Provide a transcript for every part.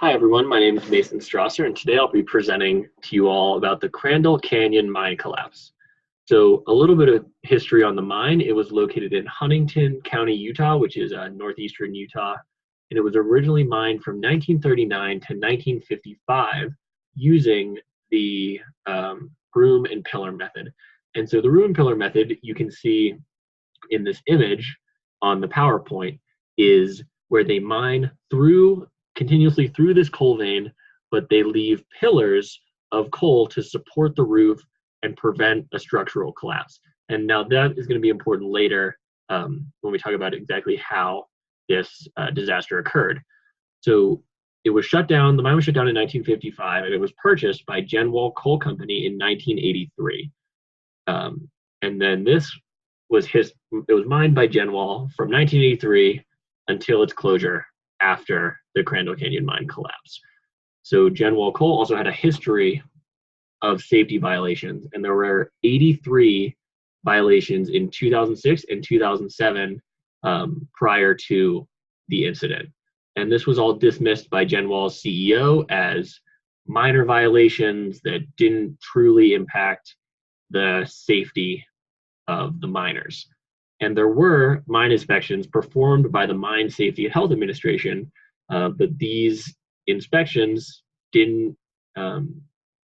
Hi everyone, my name is Mason Strasser, and today I'll be presenting to you all about the Crandall Canyon mine collapse. So a little bit of history on the mine. It was located in Huntington County, Utah, which is northeastern Utah, and it was originally mined from 1939 to 1955 using the broom and pillar method. And so the broom and pillar method, you can see in this image on the PowerPoint, is where they mine continuously through this coal vein, but they leave pillars of coal to support the roof and prevent a structural collapse. And now that is going to be important later when we talk about exactly how this disaster occurred. So it was shut down, the mine was shut down in 1955, and it was purchased by Genwall Coal Company in 1983. And then it was mined by Genwall from 1983 until its closure after the Crandall Canyon mine collapse. So Genwall Coal also had a history of safety violations, and there were 83 violations in 2006 and 2007 prior to the incident. And this was all dismissed by Genwall's CEO as minor violations that didn't truly impact the safety of the miners. And there were mine inspections performed by the Mine Safety and Health Administration, but these inspections didn't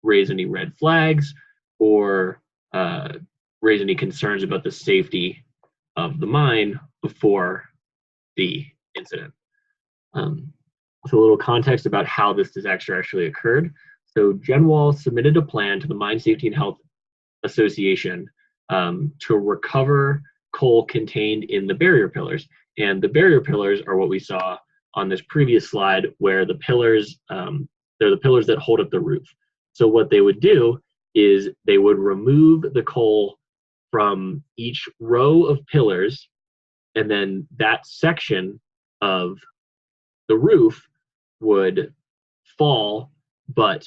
raise any red flags or raise any concerns about the safety of the mine before the incident. So a little context about how this disaster actually occurred. So Genwall submitted a plan to the Mine Safety and Health Association to recover coal contained in the barrier pillars. And the barrier pillars are what we saw on this previous slide, where the pillars, they're the pillars that hold up the roof. So what they would do is they would remove the coal from each row of pillars, and then that section of the roof would fall, but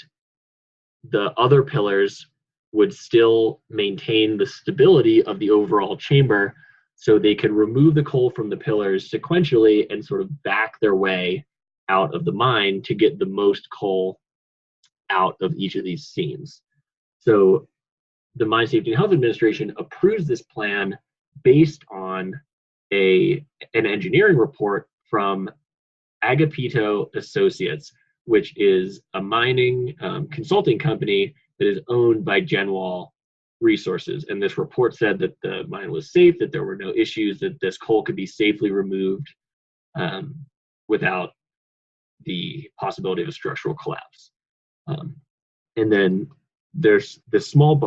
the other pillars would still maintain the stability of the overall chamber, so they could remove the coal from the pillars sequentially and sort of back their way out of the mine to get the most coal out of each of these seams. So the Mine Safety and Health Administration approves this plan based on an engineering report from Agapito Associates, which is a mining consulting company that is owned by Genwall Resources. And this report said that the mine was safe, that there were no issues, that this coal could be safely removed without the possibility of a structural collapse. And then there's a small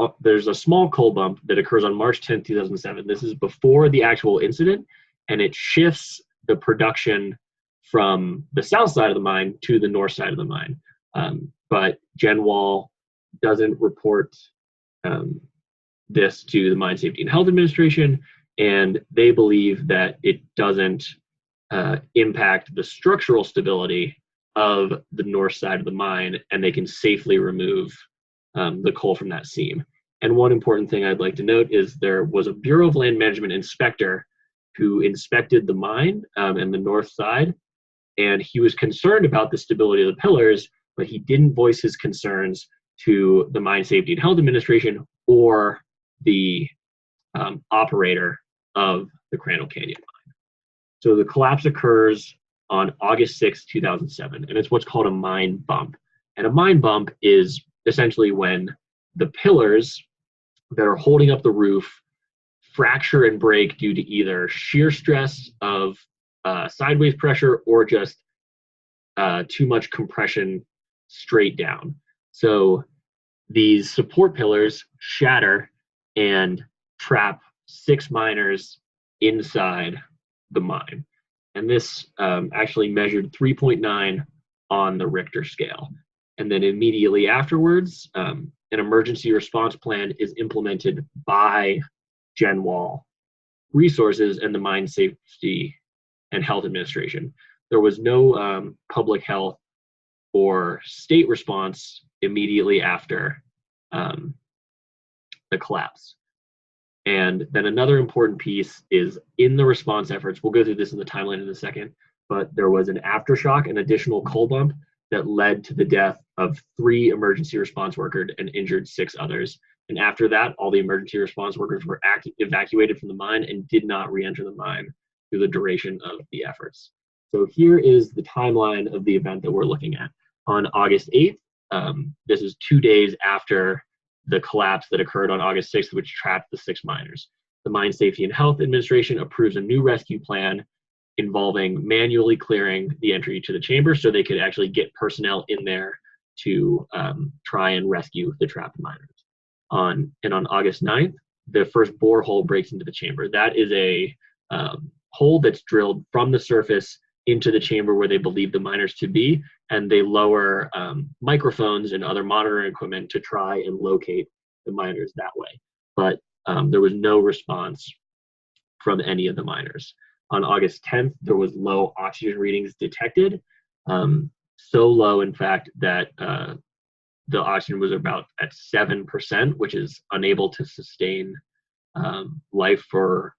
coal bump that occurs on March 10th, 2007. This is before the actual incident, and it shifts the production from the south side of the mine to the north side of the mine. But Genwall doesn't report this to the Mine Safety and Health Administration, and they believe that it doesn't impact the structural stability of the north side of the mine, and they can safely remove the coal from that seam. And one important thing I'd like to note is there was a Bureau of Land Management inspector who inspected the mine and the north side, and he was concerned about the stability of the pillars, but he didn't voice his concerns to the Mine Safety and Health Administration or the operator of the Crandall Canyon mine. So the collapse occurs on August 6, 2007, and it's what's called a mine bump. And a mine bump is essentially when the pillars that are holding up the roof fracture and break due to either shear stress of sideways pressure or just too much compression straight down. So these support pillars shatter and trap 6 miners inside the mine. And this actually measured 3.9 on the Richter scale. And then immediately afterwards, an emergency response plan is implemented by Genwall Resources and the Mine Safety and Health Administration. There was no public health or state response immediately after the collapse. And then another important piece is in the response efforts, we'll go through this in the timeline in a second, but there was an aftershock, an additional coal bump that led to the death of 3 emergency response workers and injured 6 others. And after that, all the emergency response workers were evacuated from the mine and did not re-enter the mine through the duration of the efforts. So here is the timeline of the event that we're looking at. On August 8th, this is 2 days after the collapse that occurred on August 6th, which trapped the 6 miners. The Mine Safety and Health Administration approves a new rescue plan involving manually clearing the entry to the chamber so they could actually get personnel in there to try and rescue the trapped miners. On August 9th, the first borehole breaks into the chamber. That is a hole that's drilled from the surface into the chamber where they believe the miners to be, and they lower microphones and other monitoring equipment to try and locate the miners that way. But there was no response from any of the miners. On August 10th, there was low oxygen readings detected, so low, in fact, that the oxygen was about at 7%, which is unable to sustain life for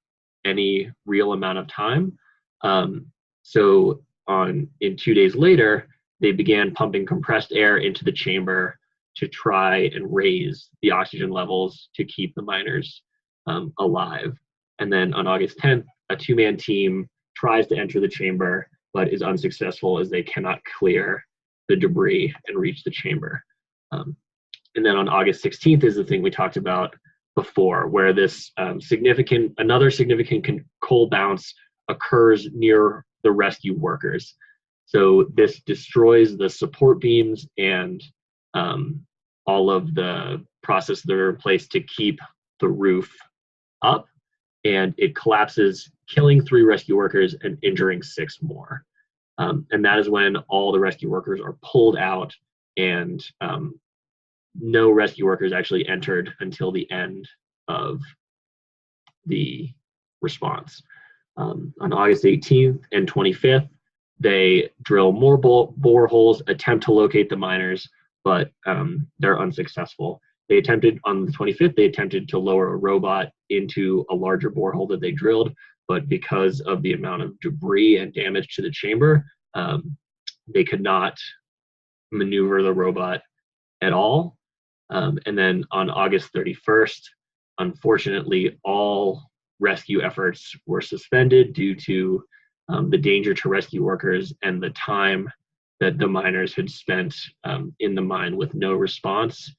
any real amount of time. So in 2 days later, they began pumping compressed air into the chamber to try and raise the oxygen levels to keep the miners alive. And then on August 10th, a 2-man team tries to enter the chamber, but is unsuccessful as they cannot clear the debris and reach the chamber. And then on August 16th is the thing we talked about before, where this another significant coal bounce occurs near the rescue workers. So this destroys the support beams and all of the processes that are in place to keep the roof up, and it collapses, killing 3 rescue workers and injuring 6 more. And that is when all the rescue workers are pulled out, and no rescue workers actually entered until the end of the response. On August 18th and 25th, they drill more boreholes, attempt to locate the miners, but they're unsuccessful. On the 25th, they attempted to lower a robot into a larger borehole that they drilled, but because of the amount of debris and damage to the chamber, they could not maneuver the robot at all. And then on August 31st, unfortunately, all rescue efforts were suspended due to the danger to rescue workers and the time that the miners had spent in the mine with no response.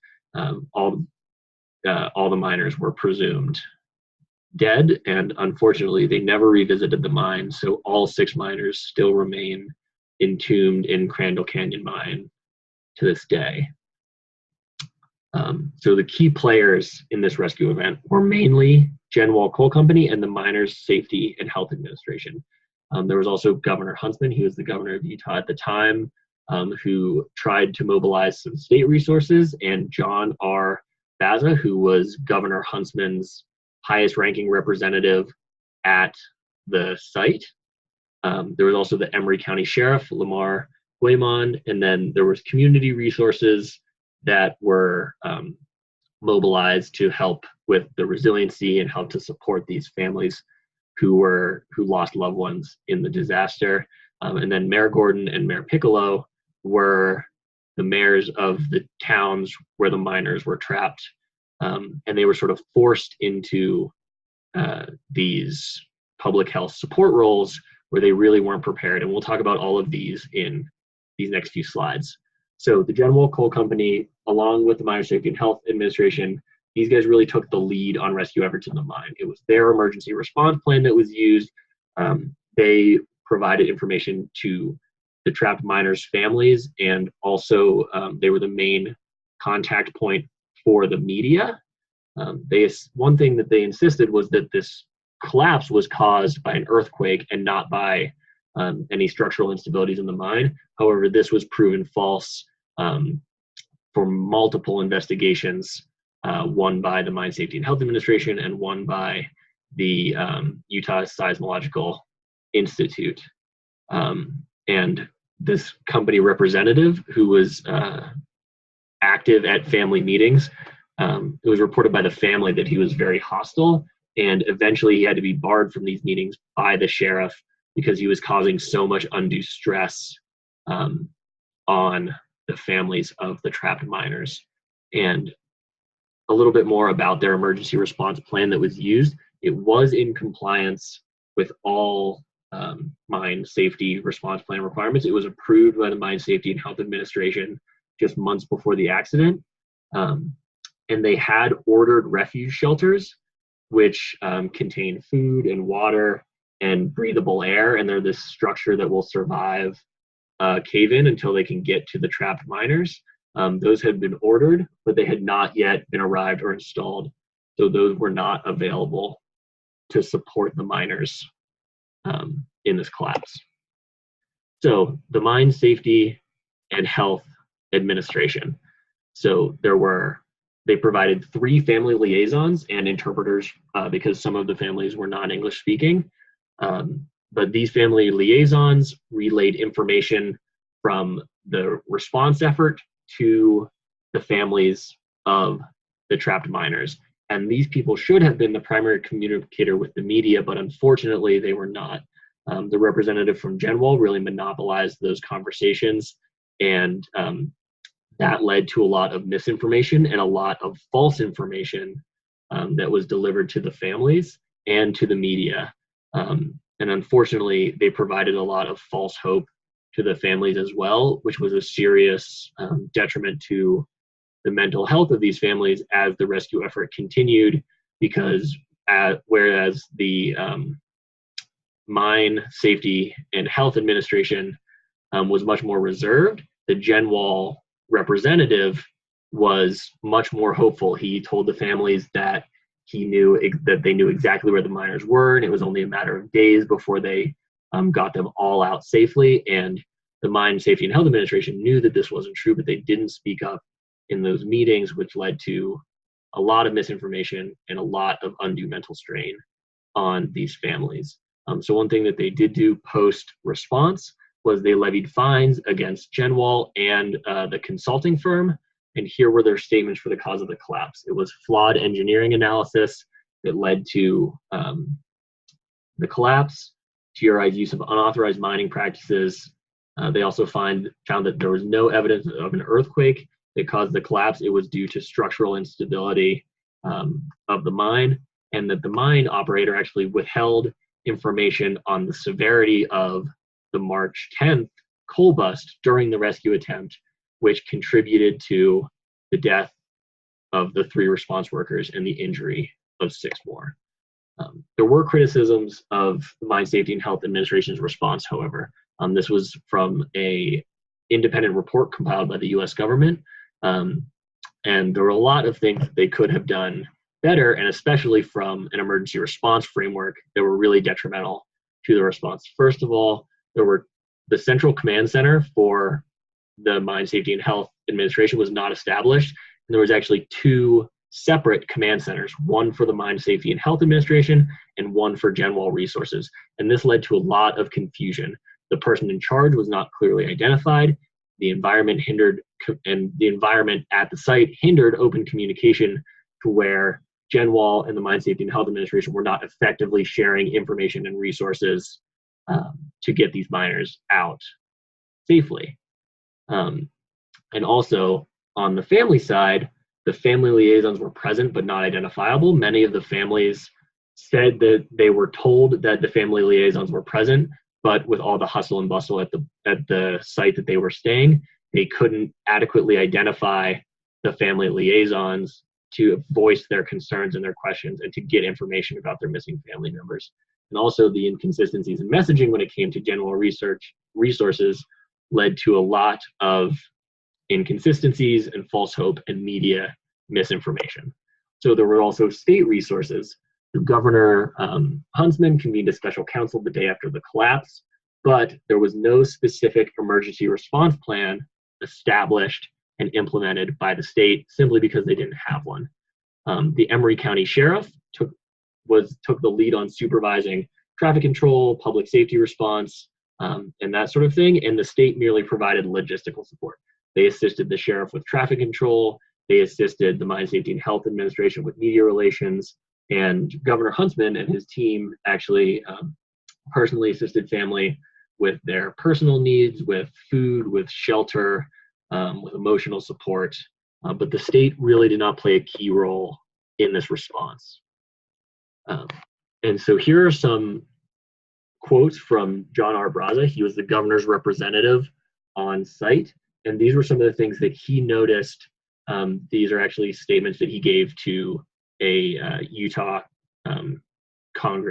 All the miners were presumed dead, and unfortunately, they never revisited the mine, so all 6 miners still remain entombed in Crandall Canyon Mine to this day. So the key players in this rescue event were mainly Genwall Coal Company and the Miners Safety and Health Administration. There was also Governor Huntsman, he was the governor of Utah at the time, who tried to mobilize some state resources, and John R. Baza, who was Governor Huntsman's highest ranking representative at the site. There was also the Emery County Sheriff, Lamar Guimond, and then there was community resources that were mobilized to help with the resiliency and help to support these families who lost loved ones in the disaster. And then Mayor Gordon and Mayor Piccolo were the mayors of the towns where the miners were trapped, and they were sort of forced into these public health support roles where they really weren't prepared. And we'll talk about all of these in these next few slides. So the Genwall Coal Company, along with the Mine Safety and Health Administration, these guys really took the lead on rescue efforts in the mine. It was their emergency response plan that was used. They provided information to the trapped miners' families, and also they were the main contact point for the media. One thing that they insisted was that this collapse was caused by an earthquake and not by any structural instabilities in the mine. However, this was proven false for multiple investigations, one by the Mine Safety and Health Administration and one by the Utah Seismological Institute. And this company representative who was active at family meetings, it was reported by the family that he was very hostile, and eventually he had to be barred from these meetings by the sheriff because he was causing so much undue stress on the families of the trapped miners. And a little bit more about their emergency response plan that was used. It was in compliance with all mine safety response plan requirements. It was approved by the Mine Safety and Health Administration just months before the accident. And they had ordered refuge shelters, which contain food and water and breathable air. And they're this structure that will survive cave-in until they can get to the trapped miners. Those had been ordered, but they had not yet been arrived or installed. So those were not available to support the miners in this collapse. So the Mine Safety and Health Administration. So they provided 3 family liaisons and interpreters because some of the families were non-English speaking. But these family liaisons relayed information from the response effort to the families of the trapped miners. And these people should have been the primary communicator with the media, but unfortunately they were not. The representative from Genwall really monopolized those conversations, and that led to a lot of misinformation and a lot of false information that was delivered to the families and to the media. And unfortunately, they provided a lot of false hope to the families as well, which was a serious detriment to the mental health of these families as the rescue effort continued, because whereas the Mine Safety and Health Administration was much more reserved, the Genwall representative was much more hopeful. He told the families that he knew that they knew exactly where the miners were, and it was only a matter of days before they got them all out safely. And the Mine Safety and Health Administration knew that this wasn't true, but they didn't speak up in those meetings, which led to a lot of misinformation and a lot of undue mental strain on these families. So one thing that they did do post-response was they levied fines against Genwall and the consulting firm. And here were their statements for the cause of the collapse. It was flawed engineering analysis that led to the collapse, TRI's use of unauthorized mining practices. They also found that there was no evidence of an earthquake that caused the collapse. It was due to structural instability of the mine, and that the mine operator actually withheld information on the severity of the March 10th coal bust during the rescue attempt, which contributed to the death of the 3 response workers and the injury of 6 more. There were criticisms of the Mine Safety and Health Administration's response, however. This was from an independent report compiled by the US government, and there were a lot of things they could have done better, and especially from an emergency response framework that were really detrimental to the response. First of all, there were the Central Command Center for the Mine Safety and Health Administration was not established, and there was actually 2 separate command centers, one for the Mine Safety and Health Administration and one for Genwall Resources. And this led to a lot of confusion. The person in charge was not clearly identified. The environment at the site hindered open communication to where Genwall and the Mine Safety and Health Administration were not effectively sharing information and resources to get these miners out safely. And also on the family side, the family liaisons were present but not identifiable. Many of the families said that they were told that the family liaisons were present, but with all the hustle and bustle at the site that they were staying, they couldn't adequately identify the family liaisons to voice their concerns and their questions and to get information about their missing family members. And also the inconsistencies in messaging when it came to Genwall resources led to a lot of inconsistencies and false hope and media misinformation. So there were also state resources. Governor Huntsman convened a special council the day after the collapse, but there was no specific emergency response plan established and implemented by the state simply because they didn't have one. The Emery County Sheriff took the lead on supervising traffic control, public safety response, and that sort of thing, and the state merely provided logistical support. They assisted the sheriff with traffic control, they assisted the Mine Safety and Health Administration with media relations, and Governor Huntsman and his team actually personally assisted family with their personal needs, with food, with shelter, with emotional support. But the state really did not play a key role in this response. And so here are some quotes from John R. Braza. He was the governor's representative on site, and these were some of the things that he noticed. These are actually statements that he gave to a Utah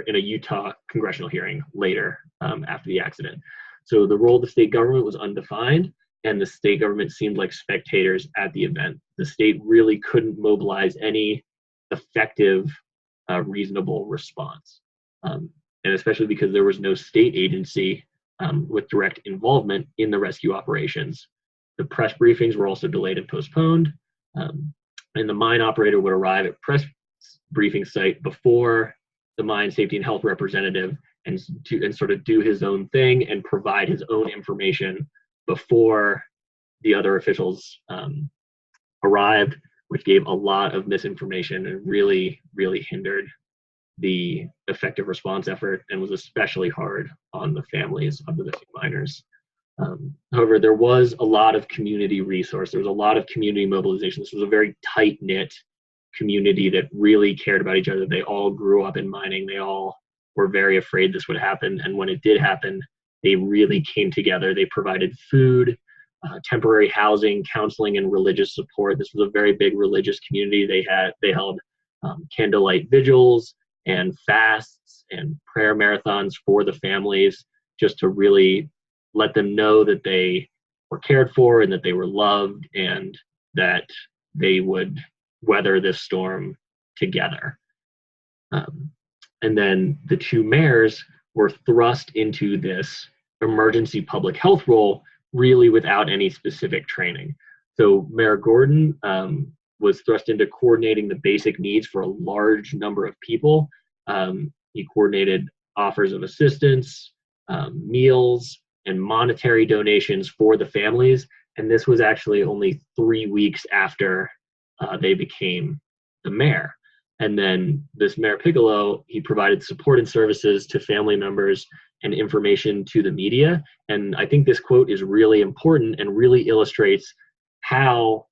in a Utah congressional hearing later after the accident. So the role of the state government was undefined, and the state government seemed like spectators at the event. The state really couldn't mobilize any effective, reasonable response. And especially because there was no state agency with direct involvement in the rescue operations. The press briefings were also delayed and postponed, and the mine operator would arrive at press briefing site before the mine safety and health representative and sort of do his own thing and provide his own information before the other officials arrived, which gave a lot of misinformation and really, really hindered the effective response effort and was especially hard on the families of the missing miners. However, there was a lot of community resource. There was a lot of community mobilization. This was a very tight-knit community that really cared about each other. They all grew up in mining. They all were very afraid this would happen. And when it did happen, they really came together. They provided food, temporary housing, counseling, and religious support. This was a very big religious community. They held candlelight vigils and fasts and prayer marathons for the families, just to really let them know that they were cared for and that they were loved and that they would weather this storm together. And then the two mayors were thrust into this emergency public health role really without any specific training. So Mayor Gordon was thrust into coordinating the basic needs for a large number of people. He coordinated offers of assistance, meals, and monetary donations for the families. And this was actually only 3 weeks after they became the mayor. And then this Mayor Piccolo, he provided support and services to family members and information to the media. And I think this quote is really important and really illustrates how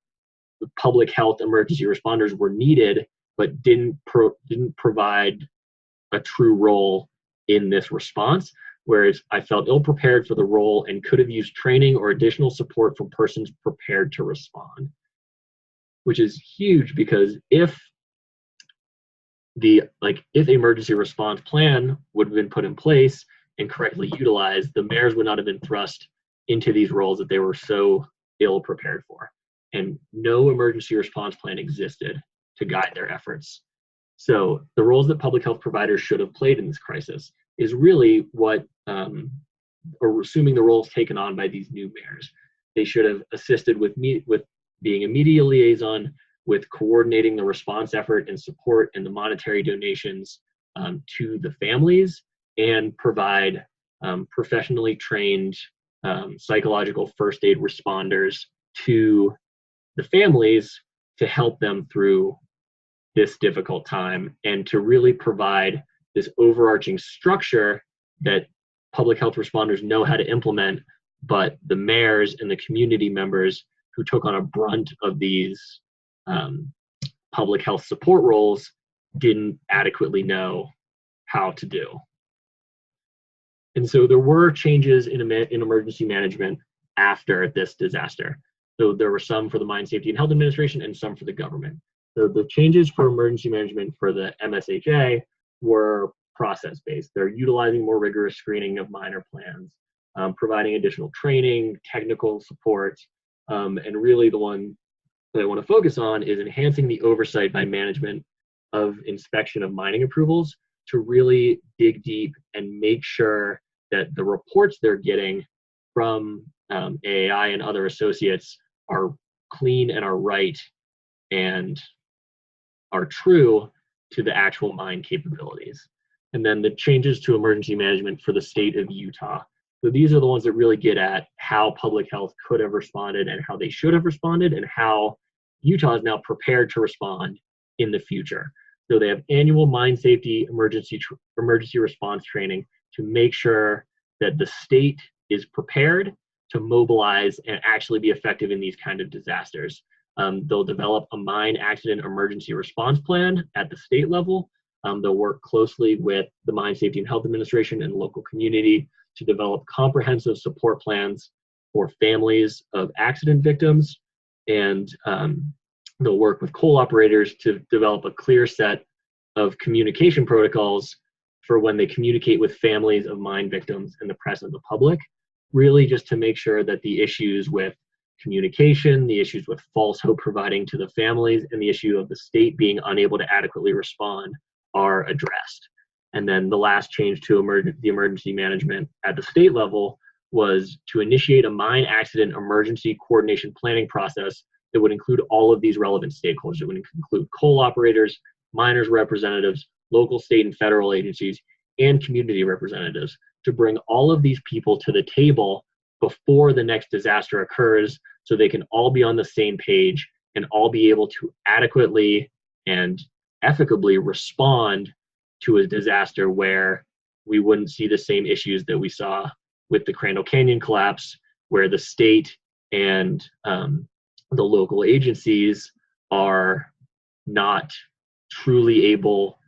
the public health emergency responders were needed, but didn't provide a true role in this response. Whereas I felt ill-prepared for the role and could have used training or additional support from persons prepared to respond, which is huge, because if emergency response plan would have been put in place and correctly utilized, the mayors would not have been thrust into these roles that they were so ill prepared for. And no emergency response plan existed to guide their efforts. So the roles that public health providers should have played in this crisis is really what, or assuming the roles taken on by these new mayors. They should have assisted with being a media liaison, with coordinating the response effort and support and the monetary donations to the families, and provide professionally trained psychological first aid responders to the families to help them through this difficult time, and to really provide this overarching structure that public health responders know how to implement, but the mayors and the community members who took on a brunt of these public health support roles didn't adequately know how to do. And so there were changes in emergency management after this disaster. So there were some for the Mine Safety and Health Administration and some for the government. So the changes for emergency management for the MSHA were process-based. They're utilizing more rigorous screening of miner plans, providing additional training, technical support, and really the one that I want to focus on is enhancing the oversight by management of inspection of mining approvals to really dig deep and make sure that the reports they're getting from AAI and other associates are clean and are right and are true to the actual mine capabilities. And then the changes to emergency management for the state of Utah. So these are the ones that really get at how public health could have responded and how they should have responded, and how Utah is now prepared to respond in the future. So they have annual mine safety emergency response training to make sure that the state is prepared to mobilize and actually be effective in these kind of disasters. They'll develop a mine accident emergency response plan at the state level. They'll work closely with the Mine Safety and Health Administration and local community to develop comprehensive support plans for families of accident victims. And they'll work with coal operators to develop a clear set of communication protocols for when they communicate with families of mine victims and the press and the public, really just to make sure that the issues with communication, the issues with false hope providing to the families, and the issue of the state being unable to adequately respond are addressed. And then the last change to the emergency management at the state level was to initiate a mine accident emergency coordination planning process that would include all of these relevant stakeholders. It would include coal operators, miners representatives, local, state, and federal agencies, and community representatives to bring all of these people to the table before the next disaster occurs so they can all be on the same page and all be able to adequately and ethically respond to a disaster where we wouldn't see the same issues that we saw with the Crandall Canyon collapse, where the state and the local agencies are not truly able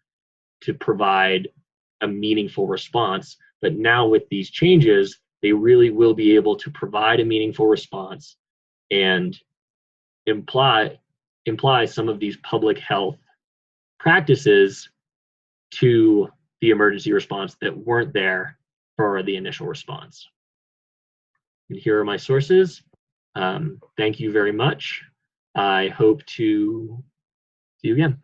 to provide a meaningful response. But now with these changes, they really will be able to provide a meaningful response and imply some of these public health practices to the emergency response that weren't there for the initial response. And here are my sources. Thank you very much. I hope to see you again.